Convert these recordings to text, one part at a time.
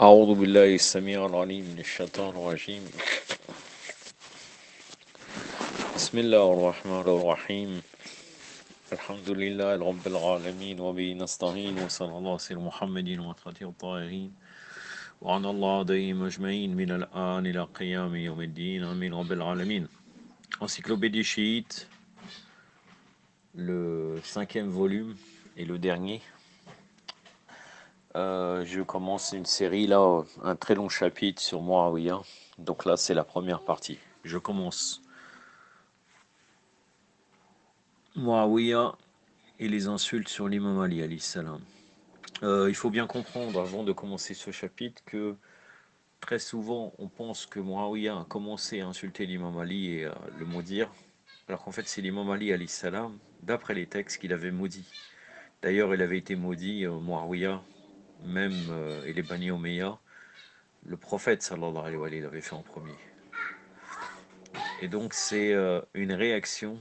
أعوذ بالله السميع العليم من الشيطان الرجيم. بسم الله الرحمن الرحيم. الحمد لله رب العالمين وبه نستعين وصلى الله على محمد وخاتم الطاهرين وعلى الله دائم أجمعين من الآن إلى قيام يوم الدين آمين رب العالمين. Encyclopédie chiite, le 5e volume et le dernier. Je commence une série là, un très long chapitre sur Muawiyah. Donc là, c'est la première partie. Je commence. Muawiyah et les insultes sur l'imam Ali, alayhi salam. Il faut bien comprendre, avant de commencer ce chapitre, que très souvent, on pense que Muawiyah a commencé à insulter l'imam Ali et à le maudire, alors qu'en fait, c'est l'imam Ali, alayhi salam, d'après les textes, qu'il avait maudit. D'ailleurs, il avait été maudit, Muawiyah, même, et les Bani Omeya, le prophète, sallallahu alayhi wa sallam, l'avait fait en premier. Et donc, c'est une réaction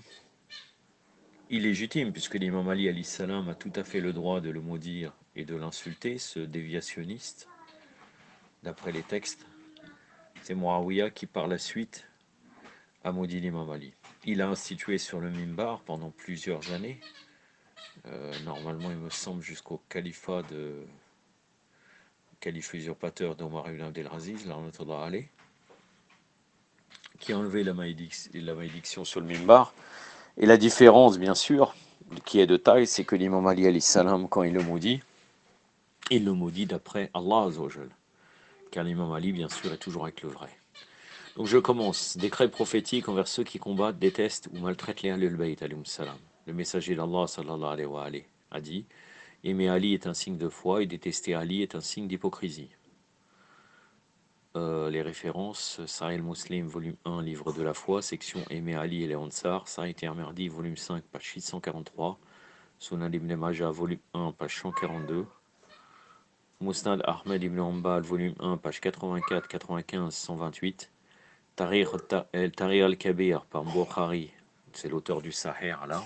illégitime, puisque l'imam Ali alayhi salam a tout à fait le droit de le maudire et de l'insulter, ce déviationniste, d'après les textes. C'est Muawiyah qui, par la suite, a maudit l'imam Ali. Il a institué sur le mimbar pendant plusieurs années, normalement, il me semble, jusqu'au califat calife usurpateur d'Omar ibn Abdelaziz, la'natullah alayh, qui a enlevé la malédiction sur le mimbar. Et la différence, bien sûr, qui est de taille, c'est que l'imam Ali alayhi salam, quand il le maudit d'après Allah Azzawajal. Car l'imam Ali, bien sûr, est toujours avec le vrai. Donc je commence. Décret prophétique envers ceux qui combattent, détestent ou maltraitent les Ahlul Bayt, alayhim salam. Le messager d'Allah, sallallahu alayhi wa alayhi, a dit: aimer Ali est un signe de foi et détester Ali est un signe d'hypocrisie. Les références: Sahih Muslim, volume 1, livre de la foi, section Aimer Ali et les Ansar, Sahih Tirmidhi, volume 5, page 643, Sunan ibn Majah, volume 1, page 142, Musnad Ahmed ibn Hanbal, volume 1, page 84, 95, 128, Tahrir al-Kabir par Bukhari, c'est l'auteur du Sahih là,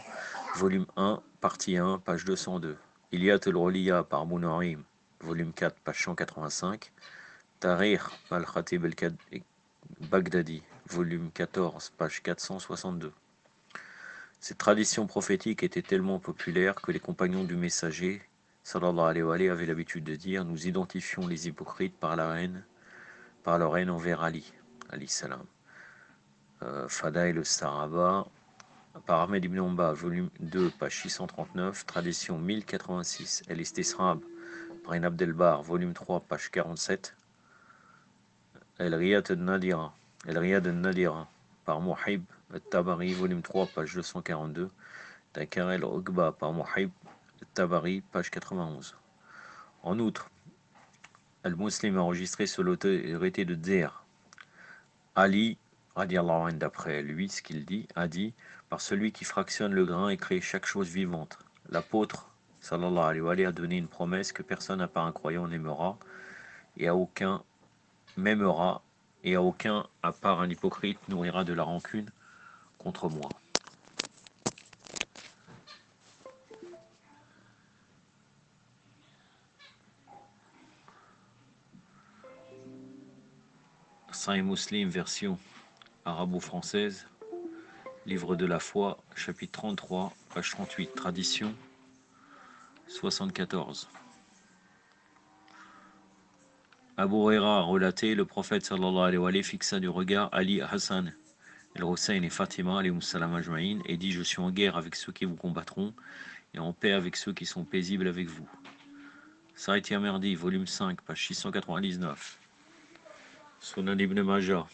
volume 1, partie 1, page 202, Ilyat al-Uliya par Munaim, volume 4, page 185, Tahrir al-Khatib al-Baghdadi, volume 14, page 462. Cette tradition prophétique était tellement populaire que les compagnons du messager, sallallahu alayhi wa alayhi, avaient l'habitude de dire: nous identifions les hypocrites par leur haine envers Ali, alayhi salam. Fadaïl al-Saraba, par Ahmed ibn Hanbal, volume 2, page 639, tradition 1086, El-Istisrab, par Ibn Abdelbar, volume 3, page 47, El-Riyad al-Nadira, par Muhib al-Tabari, volume 3, page 242, Dakar el-Uqba, par Muhib al-Tabari, page 91. En outre, Al-Muslim a enregistré sur l'autorité de Dzer. Ali, radiallahu anhu, d'après lui, ce qu'il dit, a dit: par celui qui fractionne le grain et crée chaque chose vivante. L'apôtre, sallallahu alayhi wa sallam, a donné une promesse que personne à part un croyant n'aimera, et à aucun à part un hypocrite nourrira de la rancune contre moi. Sahih Muslim, version arabo-française, livre de la foi, chapitre 33, page 38, tradition 74. Abu Huraira a relaté: le prophète sallallahu alayhi wa sallam fixa du regard Ali, Hassan, El-Hussein et Fatima alayhim salam ajma'in et dit: je suis en guerre avec ceux qui vous combattront et en paix avec ceux qui sont paisibles avec vous. Sahih Tirmidhi, volume 5, page 699. Sunan ibn Majah,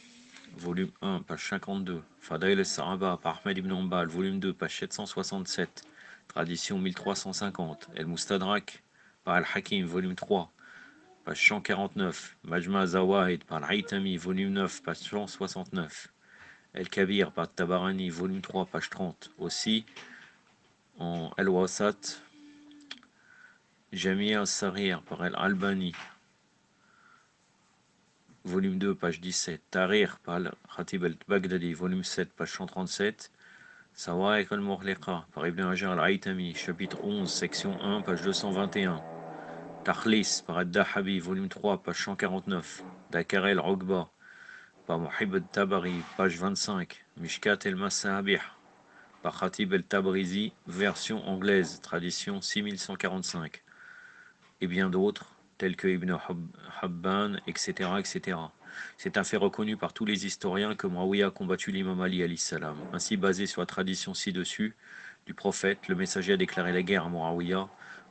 volume 1, page 52. Fadaïl al-Sahaba par Ahmed ibn Hanbal, volume 2, page 767. Tradition 1350. El-Mustadrak par Al-Hakim, volume 3, page 149. Majma Zawahid par Al-Haytami, volume 9, page 169. El-Kabir par Tabarani, volume 3, page 30. Aussi, en El-Wasat, Jamia Sarir par Al-Albani, volume 2, page 17. Tahrir par Al-Khatib al-Baghdadi, volume 7, page 137. Sawa'iq al-Mughliqa par Ibn Hajar al-Haytami, chapitre 11, section 1, page 221. Takhlis par Ad-Dahabi, volume 3, page 149. Dakar el-Rugba par Mohib al-Tabari, page 25. Mishkat el-Masabih par Khatib el-Tabrizi, version anglaise, tradition 6145. Et bien d'autres, tels que Ibn Habban, etc., etc. C'est un fait reconnu par tous les historiens que Muawiyah a combattu l'imam Ali alayhi salam. Ainsi, basé sur la tradition ci-dessus du prophète, le messager a déclaré la guerre à Muawiyah.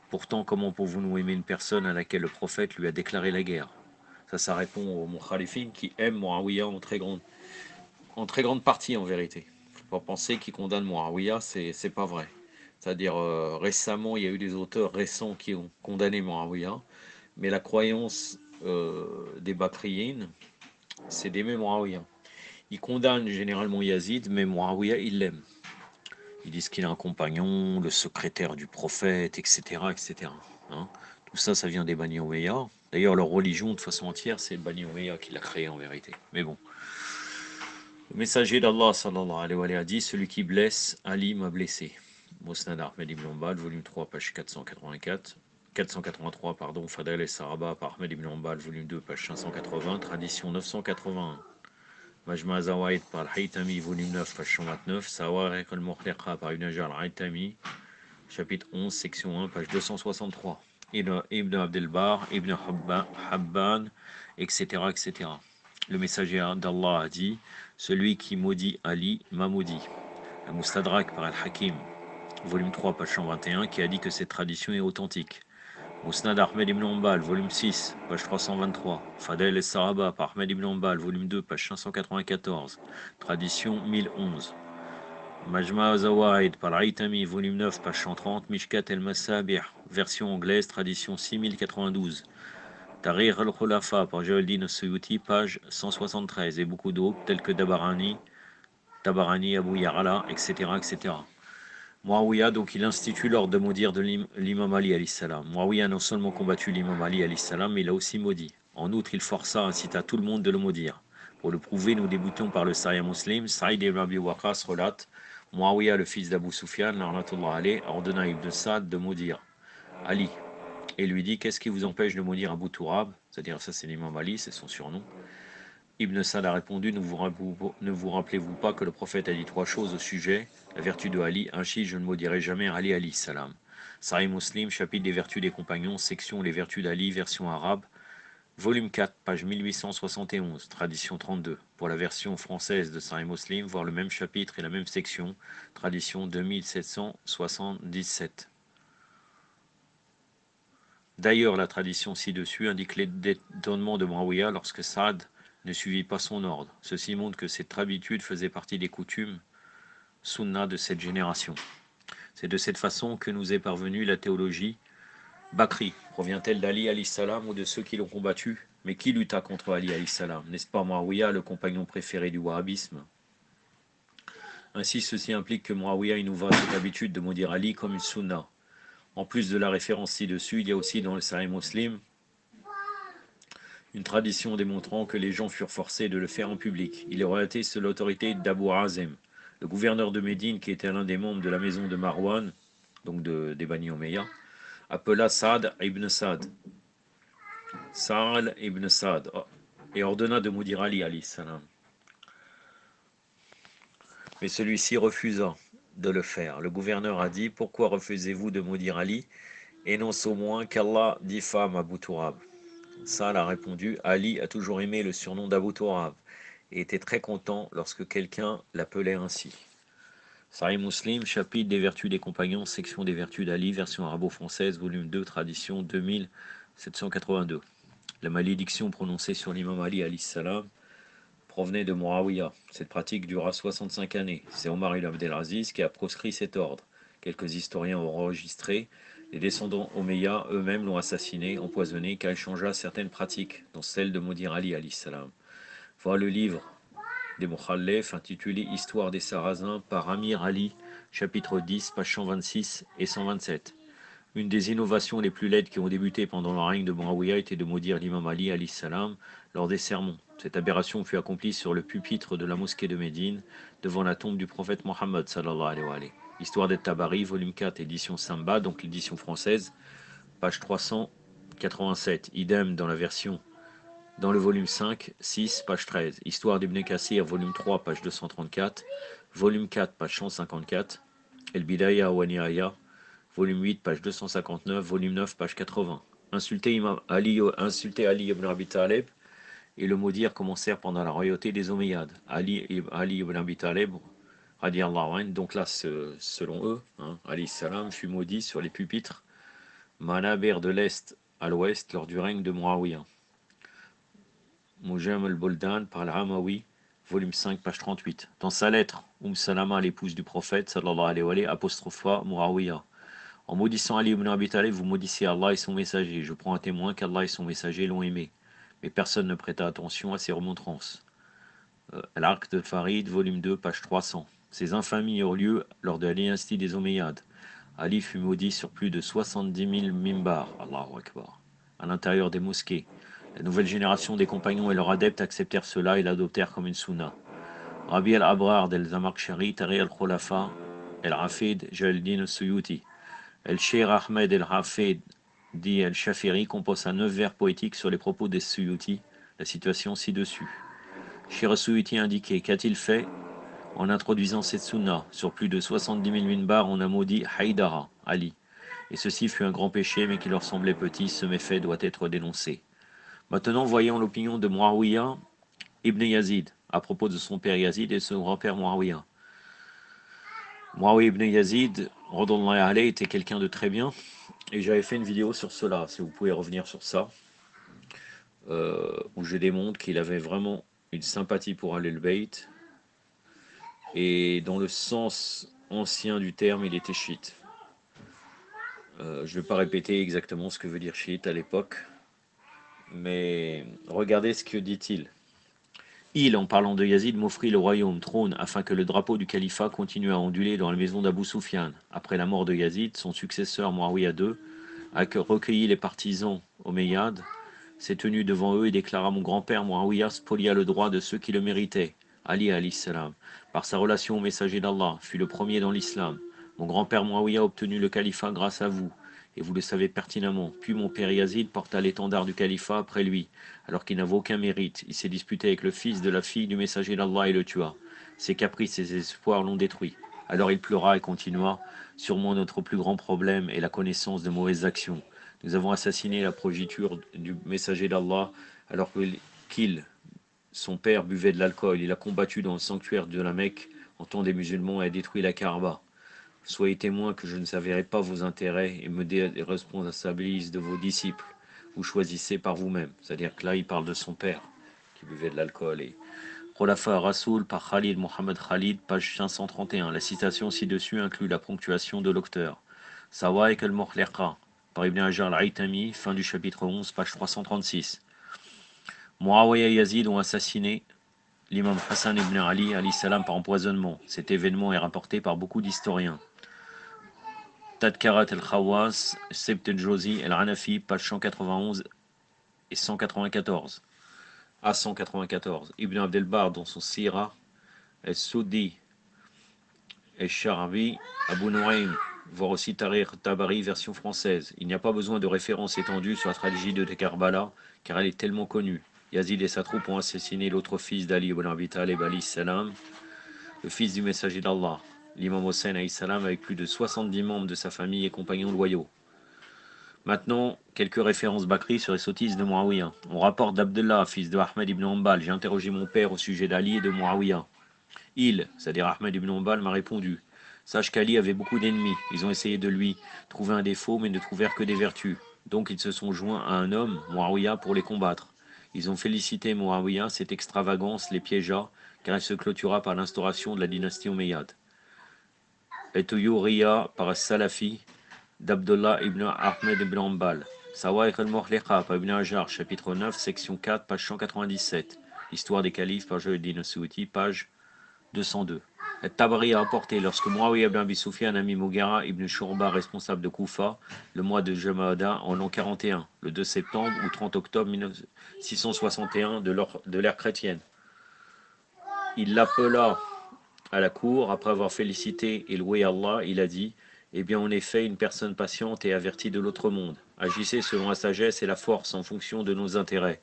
Pourtant, comment pouvons-nous aimer une personne à laquelle le prophète lui a déclaré la guerre? Ça répond aux mukhalifines qui aiment Muawiyah en très grande partie en vérité. Il ne faut pas penser qu'ils condamnent Muawiyah, c'est pas vrai. C'est-à-dire, récemment, il y a eu des auteurs récents qui ont condamné Muawiyah, mais la croyance des Bakriyines, c'est d'aimer Muawiyah. Ils condamnent généralement Yazid, mais Muawiyah, ils l'aiment. Ils disent qu'il est un compagnon, le secrétaire du prophète, etc. etc. Hein, tout ça, ça vient des Bani Umayya. D'ailleurs, leur religion, de façon entière, c'est le Bani Umayya qui l'a créé en vérité. Mais bon. Le messager d'Allah, sallallahu alayhi wa sallam, a dit: celui qui blesse, Ali m'a blessé. Musnad Ahmed ibn Hanbal, volume 3, page 483, pardon, Fadal et Saraba par Ahmed ibn Hanbal, volume 2, page 580, tradition 981. Majma Zawaid par Al-Haytami, volume 9, page 129, Sawariq al-Mukhliqa par Ibn Hajar al-Haytami, chapitre 11, section 1, page 263. Ibn Abdelbar, Ibn Habban, etc., etc. Le messager d'Allah a dit: celui qui maudit Ali m'a maudit. Al-Mustadrak par Al-Hakim, volume 3, page 121, qui a dit que cette tradition est authentique. Musnad Ahmed ibn Hanbal, volume 6, page 323. Fadel et Saraba par Ahmed ibn Hanbal, volume 2, page 594. Tradition 1011. Majma' Zawaid par Al-Haytami, volume 9, page 130. Mishkat el-Masabih, version anglaise, tradition 6092. Tahrir al-Khulafa par Jalaluddin al-Suyuti, page 173. Et beaucoup d'autres, tels que Tabarani, Abu Ya'la, etc., etc. Muawiyah, donc il institue l'ordre de maudire de l'imam Ali alayhi salam. Muawiyah a non seulement combattu l'imam Ali alayhi salam, mais il a aussi maudit. En outre, il força, incita tout le monde de le maudire. Pour le prouver, nous débutons par le Sahih Muslim. Saïd ibn Abi Waqqas relate: Muawiyah, le fils d'Abu Sufyan, ordonna Ibn Sa'd de maudire Ali et lui dit: qu'est-ce qui vous empêche de maudire Abu Turab? C'est-à-dire, ça c'est l'imam Ali, c'est son surnom. Ibn Sa'd a répondu: ne vous rappelez-vous pas que le prophète a dit 3 choses au sujet la vertu de Ali? Ainsi, je ne maudirai jamais Ali alayhi salam. Sahih Muslim, chapitre des vertus des compagnons, section les vertus d'Ali, version arabe, volume 4, page 1871, tradition 32. Pour la version française de Sahih Muslim, voir le même chapitre et la même section, tradition 2777. D'ailleurs, la tradition ci-dessus indique l'étonnement de Muawiyah lorsque Saad ne suivit pas son ordre. Ceci montre que cette habitude faisait partie des coutumes sunna de cette génération. C'est de cette façon que nous est parvenue la théologie Bakri. Provient-elle d'Ali alayhi salam ou de ceux qui l'ont combattu? Mais qui lutta contre Ali alayhi salam? N'est-ce pas Muawiyah, le compagnon préféré du wahhabisme? Ainsi, ceci implique que Muawiyah innova cette habitude de maudire Ali comme une sunna. En plus de la référence ci-dessus, il y a aussi dans le Sahih Muslim une tradition démontrant que les gens furent forcés de le faire en public. Il est relaté sous l'autorité d'Abu Azem, le gouverneur de Médine, qui était l'un des membres de la maison de Marwan, donc des Bani Umayya, appela Saad ibn Saad, et ordonna de maudire Ali alayhi salam. Mais celui-ci refusa de le faire. Le gouverneur a dit: pourquoi refusez-vous de maudire Ali? Énonce au moins qu'Allah diffame Abu Turab. Saad a répondu: Ali a toujours aimé le surnom d'Abu Turab et était très content lorsque quelqu'un l'appelait ainsi. Sahih Muslim, chapitre des vertus des compagnons, section des vertus d'Ali, version arabo-française, volume 2, tradition 2782. La malédiction prononcée sur l'imam Ali alayhi salam provenait de Muawiyah. Cette pratique dura 65 années. C'est Omar ibn Abdelaziz qui a proscrit cet ordre. Quelques historiens ont enregistré: les descendants Omeyyades eux-mêmes l'ont assassiné, empoisonné, car il changea certaines pratiques, dont celle de maudire Ali alayhi salam. Voilà le livre des Mukhalef intitulé Histoire des Sarrasins par Amir Ali, chapitre 10, pages 126 et 127. Une des innovations les plus laides qui ont débuté pendant le règne de Muawiyah était de maudire l'imam Ali alayhi salam lors des sermons. Cette aberration fut accomplie sur le pupitre de la mosquée de Médine, devant la tombe du prophète Mohammed sallallahu alayhi wa sallam. Histoire des Tabari, volume 4, édition Samba, donc l'édition française, page 300 87, idem dans la version, dans le volume 5, 6, page 13. Histoire d'Ibn Kassir, volume 3, page 234. Volume 4, page 154. El Bidaya wa Nihaya, volume 8, page 259. Volume 9, page 80. Insulter Ali ibn Abi Talib et le maudire commencèrent pendant la royauté des Omeyyades. Ali ibn Abi Talib, radiallahu anhu, donc là, selon eux, Ali salam fut maudit sur les pupitres Manabir de l'Est à l'Ouest lors du règne de Muawiyah. Mujam al-Buldan par al-Hamawi, volume 5, page 38. Dans sa lettre, Salama, l'épouse du prophète, sallallahu alayhi wa sallam, apostropha Muawiyah. En maudissant Ali ibn Abi Talib, vous maudissez Allah et son messager. Je prends un témoin qu'Allah et son messager l'ont aimé. Mais personne ne prêta attention à ces remontrances. L'Arc de Farid, volume 2, page 300. Ces infamies eurent lieu lors de la dynastie des Omeyyades. Ali fut maudit sur plus de 70 000 mimbars, Allahu Akbar, à l'intérieur des mosquées. La nouvelle génération des compagnons et leurs adeptes acceptèrent cela et l'adoptèrent comme une sunna. Rabi al-Abrar del-Zamakshari, Tari al-Khulafa, el-Hafid, Jalaluddin al-Suyuti. El-Sheikh Ahmed el-Hafid, dit el-Shafiri, composa 9 vers poétiques sur les propos des Suyuti, la situation ci-dessus. Sheikh Suyuti indiquait, qu'a-t-il fait en introduisant cette sunna? Sur plus de 70 000 minbars, on a maudit Haïdara, Ali. Et ceci fut un grand péché, mais qui leur semblait petit, ce méfait doit être dénoncé. Maintenant, voyons l'opinion de Muawiyah ibn Yazid, à propos de son père Yazid et de son grand-père Muawiyah. Muawiyah ibn Yazid, radallahu alayhi, était quelqu'un de très bien, et j'avais fait une vidéo sur cela, si vous pouvez revenir sur ça, où je démontre qu'il avait vraiment une sympathie pour Ahl-el-Bayt, et dans le sens ancien du terme, il était chiite. Je ne vais pas répéter exactement ce que veut dire chiite à l'époque, mais regardez ce que dit-il. Il, en parlant de Yazid, m'offrit le royaume, trône, afin que le drapeau du califat continue à onduler dans la maison d'Abu Sufyan. Après la mort de Yazid, son successeur Muawiyah II a recueilli les partisans omeyyades, s'est tenu devant eux et déclara: mon grand-père Muawiyah spolia le droit de ceux qui le méritaient. Ali alayhi salam, par sa relation au messager d'Allah, fut le premier dans l'islam. Mon grand-père Muawiyah a obtenu le califat grâce à vous, et vous le savez pertinemment. Puis mon père Yazid porta l'étendard du califat après lui, alors qu'il n'avait aucun mérite. Il s'est disputé avec le fils de la fille du messager d'Allah et le tua. Ses caprices et ses espoirs l'ont détruit. Alors il pleura et continua: sûrement notre plus grand problème est la connaissance de mauvaises actions. Nous avons assassiné la progéniture du messager d'Allah alors qu'il, son père, buvait de l'alcool. Il a combattu dans le sanctuaire de la Mecque en temps des musulmans et a détruit la Kaaba. Soyez témoins que je ne servirai pas vos intérêts et me déresponsabilise de vos disciples. Vous choisissez par vous-même. C'est-à-dire que là, il parle de son père qui buvait de l'alcool. Et Khulafa Rasoul par Khalid Mohamed Khalid, page 531. La citation ci-dessus inclut la ponctuation de l'auteur. Sawaïk al-Mukhliqa par Ibn Hajar al-Haytami, fin du chapitre 11, page 336. Muawiyah et Yazid ont assassiné l'imam Hassan ibn Ali alayhi salam par empoisonnement. Cet événement est rapporté par beaucoup d'historiens. Tadkarat al-Khawas, Sebt al-Jozi, al-Hanafi, page 191 et 194. À 194. Ibn Abdelbar, dans son Sira, al-Soudi, al-Sharabi, Abu Nuaym, voir aussi Tariq Tabari, version française. Il n'y a pas besoin de références étendues sur la tragédie de Karbala, car elle est tellement connue. Yazid et sa troupe ont assassiné l'autre fils d'Ali ibn Abi Talib alayhi salam, le fils du messager d'Allah, l'imam Hossein alayhi salam, avec plus de 70 membres de sa famille et compagnons loyaux. Maintenant, quelques références Bakri sur les sottises de Muawiyah. On rapporte d'Abdullah, fils de Ahmed ibn Hanbal: j'ai interrogé mon père au sujet d'Ali et de Muawiyah. Il, c'est-à-dire Ahmed ibn Hanbal, m'a répondu: sache qu'Ali avait beaucoup d'ennemis. Ils ont essayé de lui trouver un défaut, mais ne trouvèrent que des vertus. Donc ils se sont joints à un homme, Muawiyah, pour les combattre. Ils ont félicité Muawiyah, cette extravagance les piégea, car elle se clôtura par l'instauration de la dynastie Omeyyade. Et Riya par Salafi d'Abdullah ibn Ahmed ibn Hanbal. Sawaïq al-Mukhliqa par Ibn Hajar, chapitre 9, section 4, page 197. Histoire des califes par Jalaluddin al-Suyuti, page 202. Tabari a rapporté, lorsque Muawiyah ibn Abi Sufyan a mis Mughira ibn Shurba responsable de Koufa, le mois de Jumada en l'an 41, le 2 septembre ou 30 octobre 661 de l'ère chrétienne. Il l'appela à la cour, après avoir félicité et loué Allah, il a dit: eh bien en effet, une personne patiente et avertie de l'autre monde. Agissez selon la sagesse et la force en fonction de nos intérêts.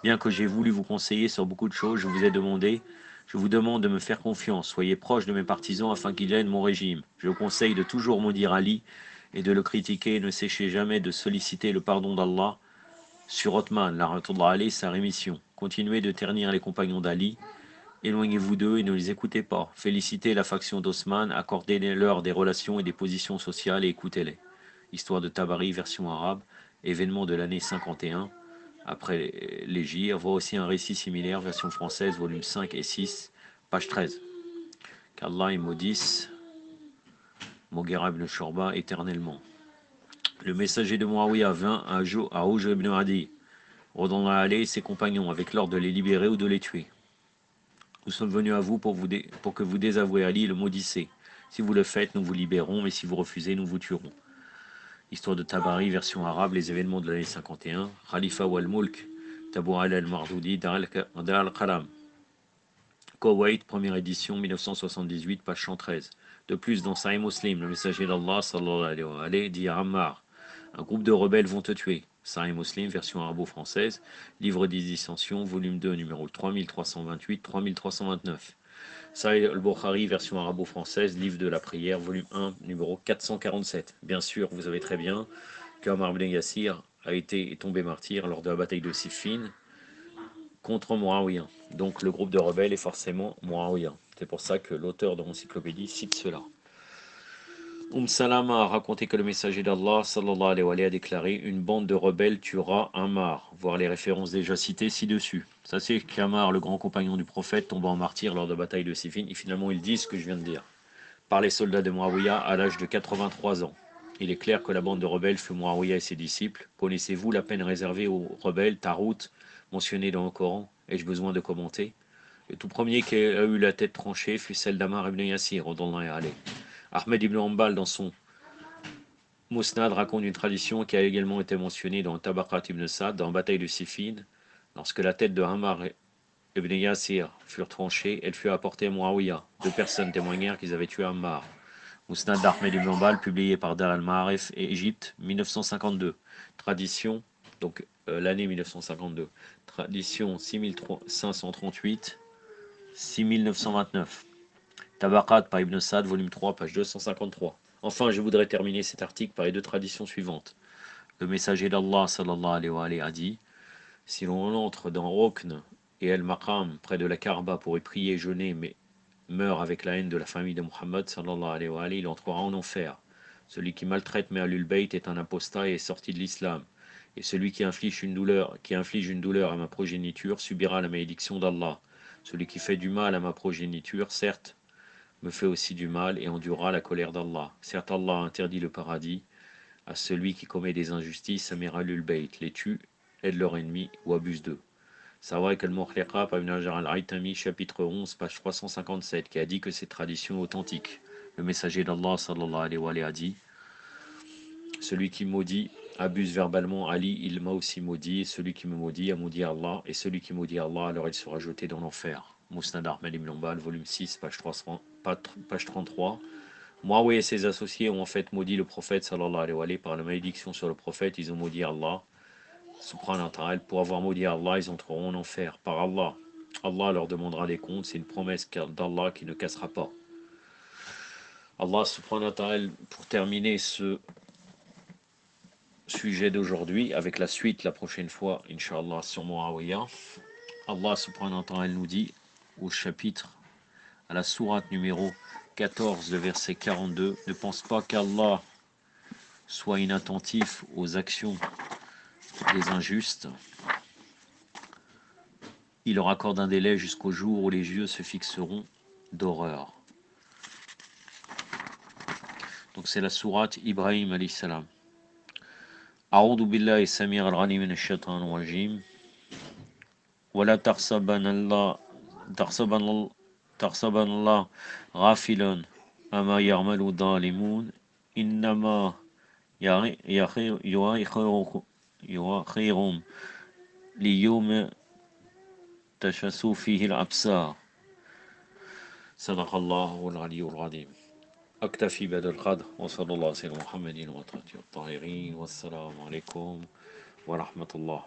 Bien que j'ai voulu vous conseiller sur beaucoup de choses, je vous demande de me faire confiance. Soyez proche de mes partisans afin qu'ils aident mon régime. Je vous conseille de toujours maudire Ali et de le critiquer. Ne cessez jamais de solliciter le pardon d'Allah sur Othman, la retournera Ali, sa rémission. Continuez de ternir les compagnons d'Ali. Éloignez-vous d'eux et ne les écoutez pas. Félicitez la faction d'Osman, accordez-leur des relations et des positions sociales et écoutez-les. Histoire de Tabari, version arabe, événement de l'année 51, après l'Égir, voit aussi un récit similaire, version française, volume 5 et 6, page 13. Qu'Allah maudisse Moghera ibn Shorba éternellement. Le messager de Muawiyah vint un jour à Rouj ibn Adi, ordonnant à aller ses compagnons avec l'ordre de les libérer ou de les tuer. Nous sommes venus à vous pour que vous désavouez Ali et le maudissez. Si vous le faites, nous vous libérons, mais si vous refusez, nous vous tuerons. Histoire de Tabari, version arabe, les événements de l'année 51. Khalifa wal-Mulk, Tabou al-Mardoudi, Dar al-Qalam. Koweït, première édition, 1978, page 113. De plus, dans Sahih Muslim, le messager d'Allah, sallallahu alayhi wa alayhi, dit à Ammar, un groupe de rebelles vont te tuer. Sahih Muslim, version arabo-française, livre des dissensions, volume 2, numéro 3328-3329. Sahih al-Bukhari, version arabo-française, livre de la prière, volume 1, numéro 447. Bien sûr, vous savez très bien qu'Ammar ibn Yassir est tombé martyr lors de la bataille de Siffin contre Muawiyah. Donc le groupe de rebelles est forcément Muawiyah. C'est pour ça que l'auteur de l'encyclopédie cite cela. Salama a raconté que le messager d'Allah sallallahu alayhi wa sallam a déclaré: une bande de rebelles tuera Ammar, voir les références déjà citées ci-dessus. Ça c'est qu'Ammar, le grand compagnon du prophète, tomba en martyr lors de la bataille de Siffin, et finalement il dit ce que je viens de dire, par les soldats de Muawiyah à l'âge de 83 ans. Il est clair que la bande de rebelles fut Muawiyah et ses disciples. Connaissez-vous la peine réservée aux rebelles, Tarout, mentionnée dans le Coran? Ai-je besoin de commenter? Le tout premier qui a eu la tête tranchée fut celle d'Ammar ibn Yassir, Ahmed ibn Hanbal, dans son Mousnad, raconte une tradition qui a également été mentionnée dans Tabaqat ibn Sa'd, dans la bataille de Siffin. Lorsque la tête de Ammar ibn Yassir fut tranchée, elle fut apportée à Muawiyah. Deux personnes témoignèrent qu'ils avaient tué Ammar. Mousnad d'Ahmed ibn Hanbal, publié par Dar al-Ma'arif et Égypte, 1952. Tradition, donc l'année 1952. Tradition 6538, 6929. Tabaqat par Ibn Sa'd, volume 3, page 253. Enfin, je voudrais terminer cet article par les deux traditions suivantes. Le messager d'Allah sallallahu alayhi wa sallam a dit: si l'on entre dans Rukn et El-Maqam, près de la Kaaba, pour y prier et jeûner, mais meurt avec la haine de la famille de Muhammad sallallahu alayhi wa sallam, il entrera en enfer. Celui qui maltraite Me'alul Bayt est un apostat et est sorti de l'islam. Et celui qui inflige une douleur à ma progéniture subira la malédiction d'Allah. Celui qui fait du mal à ma progéniture, certes, me fait aussi du mal et endurera la colère d'Allah. Certes, Allah a interdit le paradis à celui qui commet des injustices à Me'alul Bayt, les tue, aide leurs ennemis ou abuse d'eux. Sawak al-Mukhliqa par Ibn Hajar al-Haytami, chapitre 11, page 357, qui a dit que cette tradition est authentique. Le messager d'Allah sallallahu alayhi wa sallam a dit: celui qui maudit abuse verbalement Ali, il m'a aussi maudit, et celui qui me maudit a maudit Allah, et celui qui maudit Allah, alors il sera jeté dans l'enfer. Mousnad Ahmed ibn Hanbal, volume 6, page 33. Muawiyah et ses associés ont en fait maudit le prophète sallallahu alayhi wa sallam. Par la malédiction sur le prophète, ils ont maudit Allah subhanahu wa ta'ala. Pour avoir maudit Allah, ils entreront en enfer. Par Allah, Allah leur demandera des comptes. C'est une promesse d'Allah qui ne cassera pas. Allah subhanahu wa ta'ala, pour terminer ce sujet d'aujourd'hui, avec la suite la prochaine fois, Inch'Allah, sur Muawiyah, Allah subhanahu wa ta'ala nous dit au chapitre, à la sourate numéro 14, le verset 42, ne pense pas qu'Allah soit inattentif aux actions des injustes. Il leur accorde un délai jusqu'au jour où les yeux se fixeront d'horreur. Donc c'est la sourate Ibrahim alayhi salam. أعوذ بالله السميع العليم من الشيطان الرجيم ولا تحسبن الله غافلا أما يعمل الظالمون إنما يؤخرهم ليوم تشخص فيه الأبصار صدق الله العلي العظيم. أكتفي بهذا القدر وصلى الله على سيدنا محمد وعلى آله الطاهرين والسلام عليكم ورحمة الله.